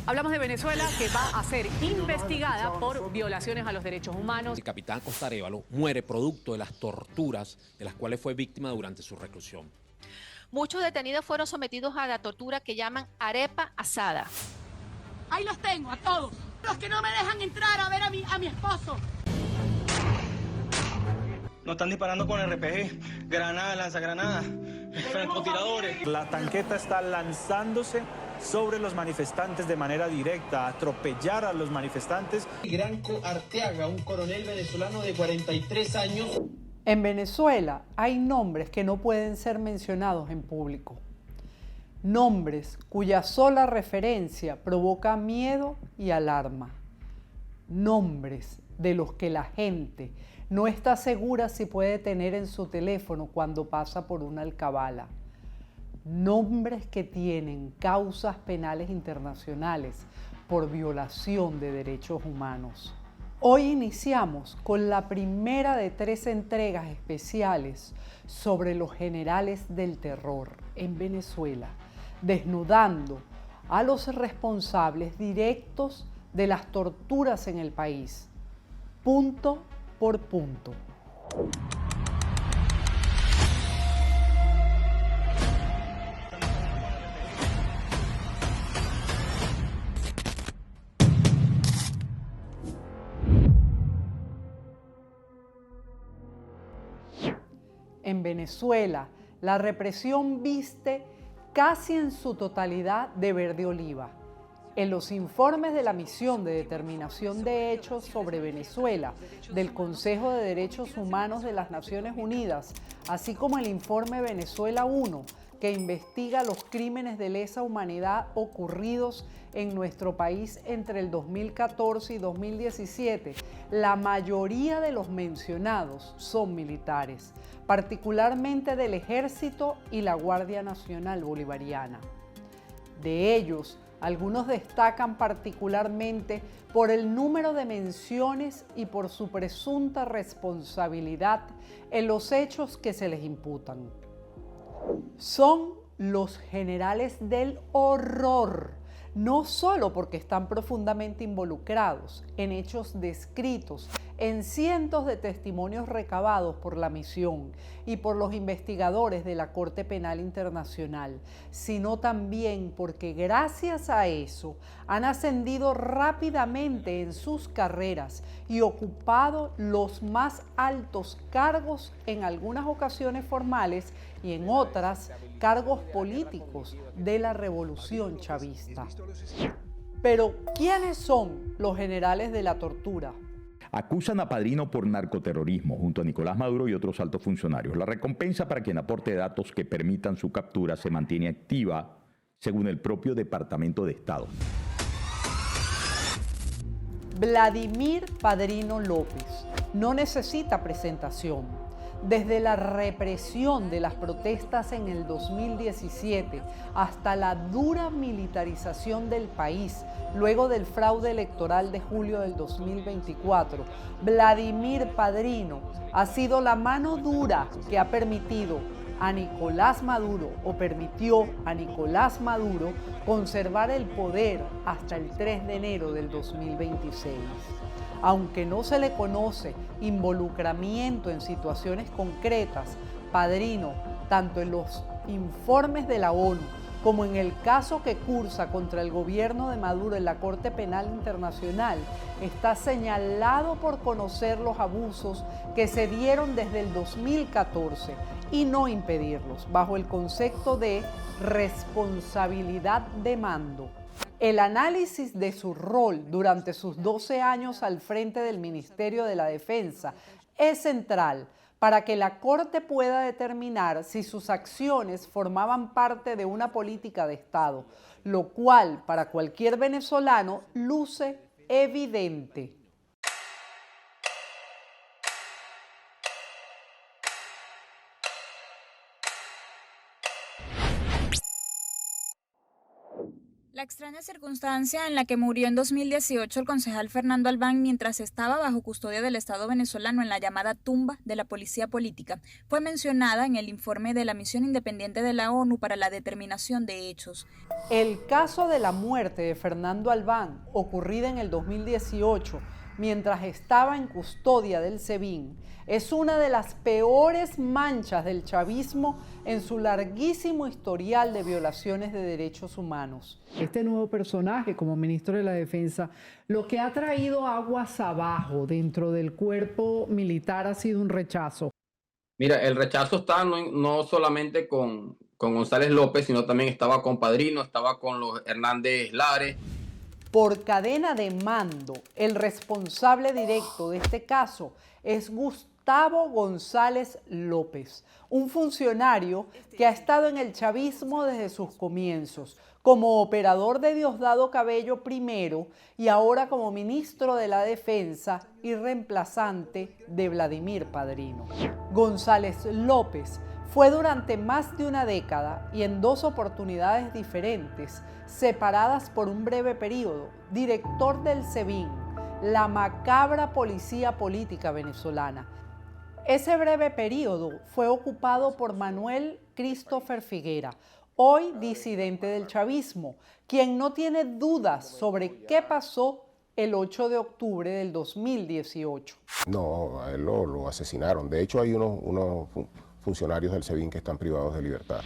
Hablamos de Venezuela, que va a ser investigada por violaciones a los derechos humanos. El capitán Costa Arévalo muere producto de las torturas de las cuales fue víctima durante su reclusión. Muchos detenidos fueron sometidos a la tortura que llaman arepa asada. Ahí los tengo, a todos. Los que no me dejan entrar a ver a mi esposo. Nos están disparando con RPG, granadas, lanzagranadas, francotiradores. La tanqueta está lanzándose sobre los manifestantes de manera directa, a atropellar a los manifestantes. Granco Arteaga, un coronel venezolano de 43 años. En Venezuela hay nombres que no pueden ser mencionados en público. Nombres cuya sola referencia provoca miedo y alarma. Nombres de los que la gente no está segura si puede tener en su teléfono cuando pasa por una alcabala. Nombres que tienen causas penales internacionales por violación de derechos humanos. Hoy iniciamos con la primera de 3 entregas especiales sobre los generales del terror en Venezuela, desnudando a los responsables directos de las torturas en el país, punto por punto. En Venezuela, la represión viste casi en su totalidad de verde oliva. En los informes de la Misión de Determinación de Hechos sobre Venezuela del Consejo de Derechos Humanos de las Naciones Unidas, así como el informe Venezuela 1, que investiga los crímenes de lesa humanidad ocurridos en nuestro país entre el 2014 y 2017, la mayoría de los mencionados son militares, particularmente del Ejército y la Guardia Nacional Bolivariana. De ellos, algunos destacan particularmente por el número de menciones y por su presunta responsabilidad en los hechos que se les imputan. Son los generales del horror, no solo porque están profundamente involucrados en hechos descritos en cientos de testimonios recabados por la misión y por los investigadores de la Corte Penal Internacional, sino también porque gracias a eso han ascendido rápidamente en sus carreras y ocupado los más altos cargos, en algunas ocasiones formales y en otras cargos políticos de la revolución chavista. Pero, ¿quiénes son los generales de la tortura? Acusan a Padrino por narcoterrorismo junto a Nicolás Maduro y otros altos funcionarios. La recompensa para quien aporte datos que permitan su captura se mantiene activa, según el propio Departamento de Estado. Vladimir Padrino López no necesita presentación. Desde la represión de las protestas en el 2017 hasta la dura militarización del país luego del fraude electoral de julio del 2024, Vladimir Padrino ha sido la mano dura que ha permitido a Nicolás Maduro o permitió a Nicolás Maduro conservar el poder hasta el 3 de enero del 2026. Aunque no se le conoce involucramiento en situaciones concretas, Padrino, tanto en los informes de la ONU como en el caso que cursa contra el gobierno de Maduro en la Corte Penal Internacional, está señalado por conocer los abusos que se dieron desde el 2014 y no impedirlos, bajo el concepto de responsabilidad de mando. El análisis de su rol durante sus 12 años al frente del Ministerio de la Defensa es central para que la Corte pueda determinar si sus acciones formaban parte de una política de Estado, lo cual para cualquier venezolano luce evidente. La extraña circunstancia en la que murió en 2018 el concejal Fernando Albán mientras estaba bajo custodia del Estado venezolano en la llamada tumba de la policía política fue mencionada en el informe de la Misión Independiente de la ONU para la Determinación de Hechos. El caso de la muerte de Fernando Albán, ocurrida en el 2018, mientras estaba en custodia del SEBIN, es una de las peores manchas del chavismo en su larguísimo historial de violaciones de derechos humanos. Este nuevo personaje como ministro de la Defensa, lo que ha traído aguas abajo dentro del cuerpo militar ha sido un rechazo. Mira, el rechazo está no solamente con González López, sino también estaba con Padrino, estaba con los Hernández Lares. Por cadena de mando, el responsable directo de este caso es Gustavo González López, un funcionario que ha estado en el chavismo desde sus comienzos, como operador de Diosdado Cabello primero y ahora como ministro de la Defensa y reemplazante de Vladimir Padrino. González López fue durante más de una década y en 2 oportunidades diferentes, separadas por un breve periodo, director del SEBIN, la macabra policía política venezolana. Ese breve periodo fue ocupado por Manuel Christopher Figuera, hoy disidente del chavismo, quien no tiene dudas sobre qué pasó el 8 de octubre del 2018. No, a él lo asesinaron. De hecho, hay unos funcionarios del SEBIN que están privados de libertad.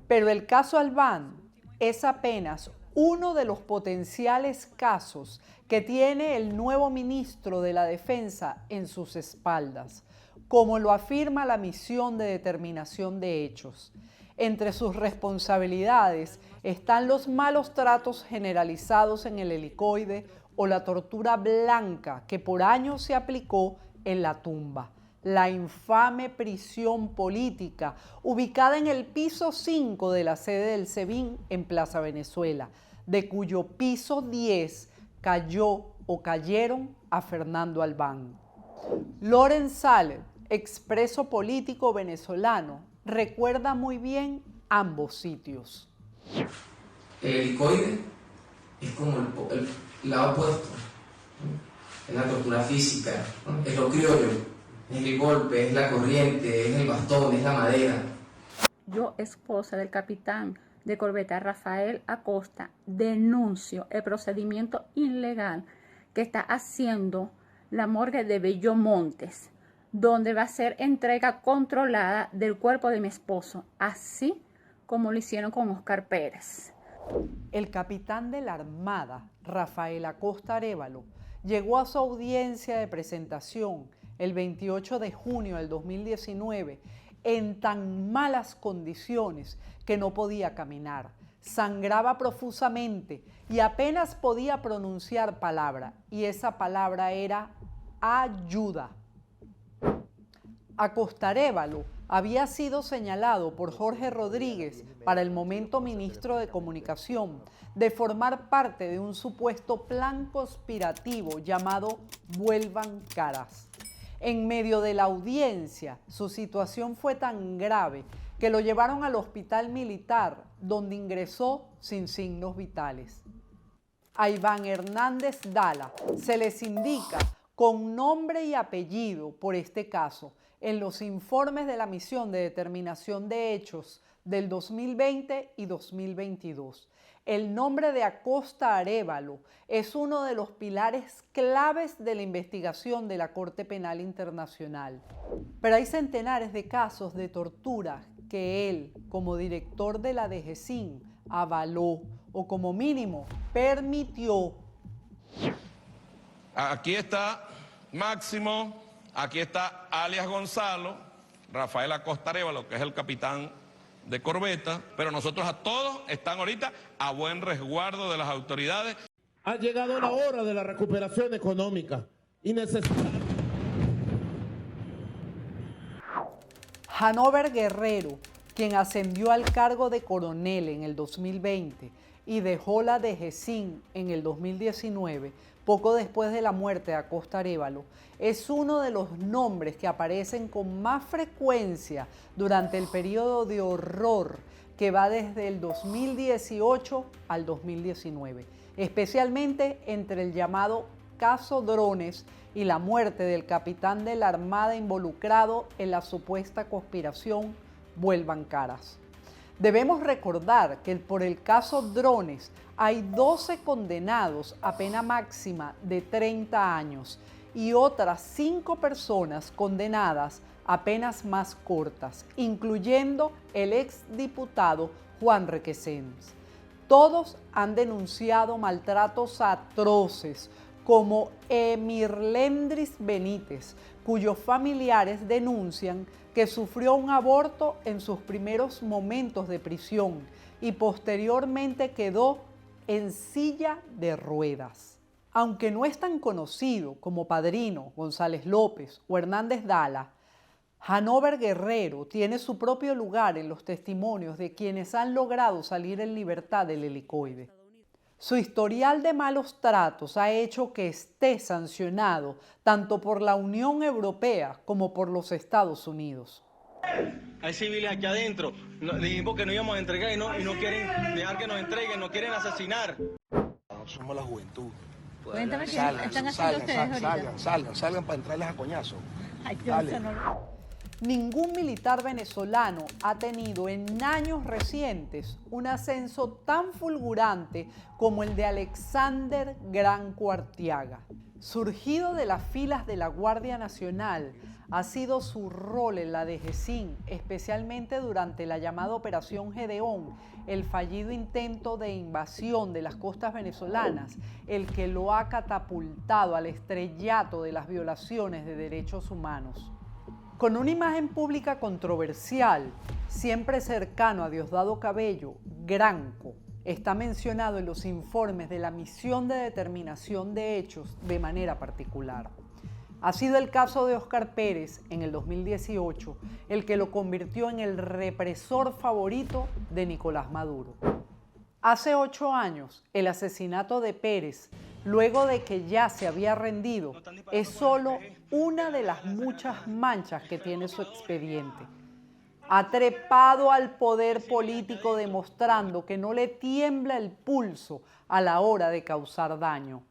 Pero el caso Albán es apenas uno de los potenciales casos que tiene el nuevo ministro de la Defensa en sus espaldas, como lo afirma la Misión de Determinación de Hechos. Entre sus responsabilidades están los malos tratos generalizados en el helicoide o la tortura blanca que por años se aplicó en la tumba, la infame prisión política ubicada en el piso 5 de la sede del SEBIN en Plaza Venezuela, de cuyo piso 10 cayó o cayeron a Fernando Albán. Loren Saleh, expreso político venezolano, recuerda muy bien ambos sitios. El helicoide es como el lado opuesto, es la tortura física, es lo criollo, es el golpe, es la corriente, es el bastón, es la madera. Yo, esposa del capitán de corbeta Rafael Acosta, denuncio el procedimiento ilegal que está haciendo la morgue de Bellomontes, donde va a ser entrega controlada del cuerpo de mi esposo, así como lo hicieron con Oscar Pérez. El capitán de la Armada, Rafael Acosta Arévalo, llegó a su audiencia de presentación el 28 de junio del 2019 en tan malas condiciones que no podía caminar, sangraba profusamente y apenas podía pronunciar palabra, y esa palabra era ayuda. Acosta Arévalo había sido señalado por Jorge Rodríguez, para el momento ministro de Comunicación, de formar parte de un supuesto plan conspirativo llamado Vuelvan Caras. En medio de la audiencia, su situación fue tan grave que lo llevaron al hospital militar, donde ingresó sin signos vitales. A Iván Hernández Dala se les indica con nombre y apellido por este caso en los informes de la Misión de Determinación de Hechos del 2020 y 2022. El nombre de Acosta Arévalo es uno de los pilares claves de la investigación de la Corte Penal Internacional. Pero hay centenares de casos de tortura que él, como director de la DGCIN, avaló o como mínimo permitió. Aquí está Máximo, aquí está alias Gonzalo, Rafael Acosta Arévalo, que es el capitán de corbeta, pero nosotros a todos están ahorita a buen resguardo de las autoridades. Ha llegado la hora de la recuperación económica y necesitamos. Hanover Guerrero, quien ascendió al cargo de coronel en el 2020 y dejó la de DGCIN en el 2019, poco después de la muerte de Acosta Arévalo, es uno de los nombres que aparecen con más frecuencia durante el periodo de horror que va desde el 2018 al 2019, especialmente entre el llamado caso Drones y la muerte del capitán de la Armada involucrado en la supuesta conspiración Vuelvan Caras. Debemos recordar que por el caso Drones hay 12 condenados a pena máxima de 30 años y otras 5 personas condenadas a penas más cortas, incluyendo el exdiputado Juan Requesens. Todos han denunciado maltratos atroces, como Emirlendris Benítez, cuyos familiares denuncian que sufrió un aborto en sus primeros momentos de prisión y posteriormente quedó en silla de ruedas. Aunque no es tan conocido como Padrino, González López o Hernández Dala, Hanover Guerrero tiene su propio lugar en los testimonios de quienes han logrado salir en libertad del helicoide. Su historial de malos tratos ha hecho que esté sancionado tanto por la Unión Europea como por los Estados Unidos. Hay civiles aquí adentro, dijimos que no íbamos a entregar y no quieren dejar que nos entreguen, nos quieren asesinar. Somos la juventud. Cuéntame qué están haciendo ustedes ahorita. Salgan para entrarles a coñazo. Ay, Johnson, no. Ningún militar venezolano ha tenido en años recientes un ascenso tan fulgurante como el de Alexander Granco Arteaga. Surgido de las filas de la Guardia Nacional, ha sido su rol en la DGCIN, especialmente durante la llamada Operación Gedeón, el fallido intento de invasión de las costas venezolanas, el que lo ha catapultado al estrellato de las violaciones de derechos humanos. Con una imagen pública controversial, siempre cercano a Diosdado Cabello, Granco está mencionado en los informes de la Misión de Determinación de Hechos de manera particular. Ha sido el caso de Óscar Pérez en el 2018 el que lo convirtió en el represor favorito de Nicolás Maduro. Hace 8 años, el asesinato de Pérez, luego de que ya se había rendido, es solo una de las muchas manchas que tiene su expediente. Ha trepado al poder político demostrando que no le tiembla el pulso a la hora de causar daño.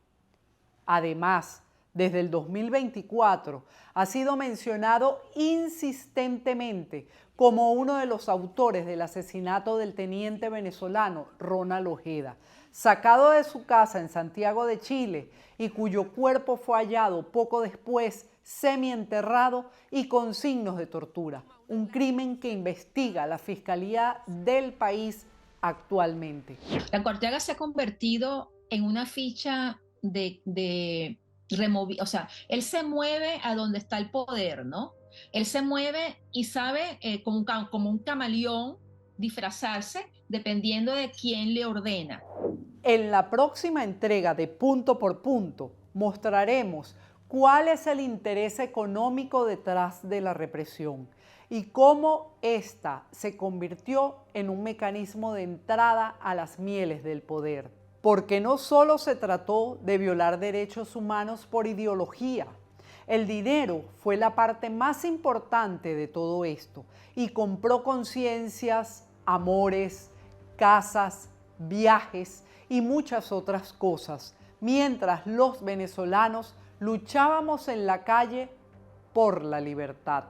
Además, desde el 2024 ha sido mencionado insistentemente como uno de los autores del asesinato del teniente venezolano Ronald Ojeda, sacado de su casa en Santiago de Chile y cuyo cuerpo fue hallado poco después semienterrado y con signos de tortura, un crimen que investiga la Fiscalía del país actualmente. Granco Arteaga se ha convertido en una ficha de remover, o sea, él se mueve a donde está el poder, ¿no? Él se mueve y sabe como un camaleón disfrazarse dependiendo de quién le ordena. En la próxima entrega de Punto por Punto mostraremos cuál es el interés económico detrás de la represión y cómo ésta se convirtió en un mecanismo de entrada a las mieles del poder. Porque no solo se trató de violar derechos humanos por ideología. El dinero fue la parte más importante de todo esto y compró conciencias, amores, casas, viajes y muchas otras cosas, mientras los venezolanos luchábamos en la calle por la libertad.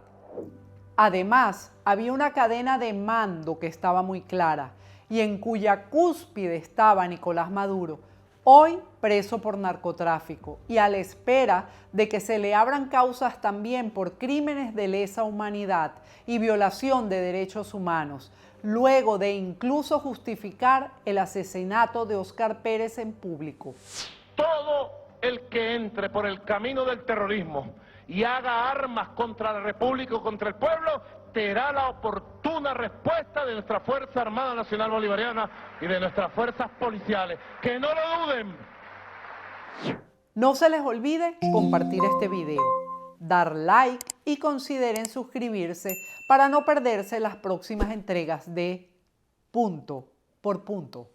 Además, había una cadena de mando que estaba muy clara y en cuya cúspide estaba Nicolás Maduro, hoy preso por narcotráfico y a la espera de que se le abran causas también por crímenes de lesa humanidad y violación de derechos humanos, luego de incluso justificar el asesinato de Óscar Pérez en público. Todo el que entre por el camino del terrorismo y haga armas contra la República o contra el pueblo, será la oportuna respuesta de nuestra Fuerza Armada Nacional Bolivariana y de nuestras fuerzas policiales. ¡Que no lo duden! No se les olvide compartir este video. dar like y consideren suscribirse para no perderse las próximas entregas de Punto por Punto.